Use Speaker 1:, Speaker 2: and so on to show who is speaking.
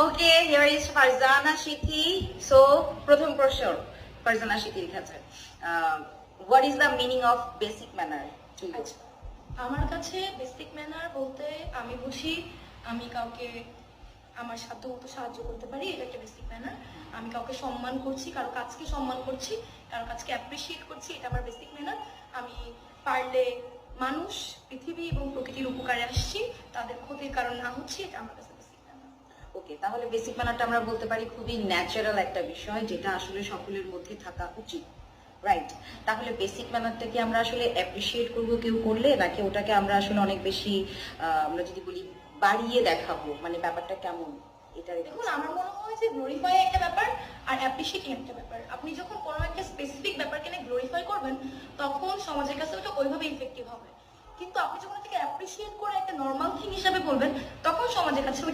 Speaker 1: Okay, here is Farzana Shithi. So প্রথম প্রশ্ন ফারজানা শিথির কাছে, what is the meaning of basic manner to you?
Speaker 2: আচ্ছা, আমার কাছে বেসিক ম্যানার বলতে আমি বুঝি আমি কাউকে আমার সাধ্যমতো সাহায্য করতে পারি, এটা একটা বেসিক ম্যানার। আমি কাউকে সম্মান করছি, কারো কাজকে সম্মান করছি, কারো কাজকে অ্যাপ্রিসিয়েট করছি, এটা আমার বেসিক ম্যানার। আমি পারলে মানুষ, পৃথিবী এবং প্রকৃতির উপকারে আসছি, তাদের ক্ষতির কারণ না হচ্ছি, এটা আমার কাছে বেসিক ম্যানার।
Speaker 1: ওকে, তাহলে বেসিক ম্যানারটা আমরা বলতে পারি খুবই ন্যাচারাল একটা বিষয়, যেটা আসলে সকলের মধ্যে থাকা উচিত, রাইট? তাহলে বেসিক ম্যানারটাকে আমরা আসলে অ্যাপ্রিসিয়েট করব কেউ করলে, নাকি ওটাকে আমরা আসলে অনেক বেশি আমরা যদি বলি বাড়িয়ে দেখাবো, মানে ব্যাপারটা কেমন? এটা
Speaker 2: দেখুন, আমার মনে হয় যে গ্লোরিফাই একটা ব্যাপার আর অ্যাপ্রিসিয়েটিং একটা ব্যাপার। আপনি যখন কোনো একটা স্পেসিফিক ব্যাপারকে নিয়ে গ্লোরিফাই করবেন, তখন সমাজের কাছে ওটা ওইভাবে ইফেক্টিভ হবে। কিন্তু আপনি যখন এটাকে অ্যাপ্রিসিয়েট করে একটা নর্মাল থিং হিসাবে বলবেন, তখন সমাজের কাছে ওটা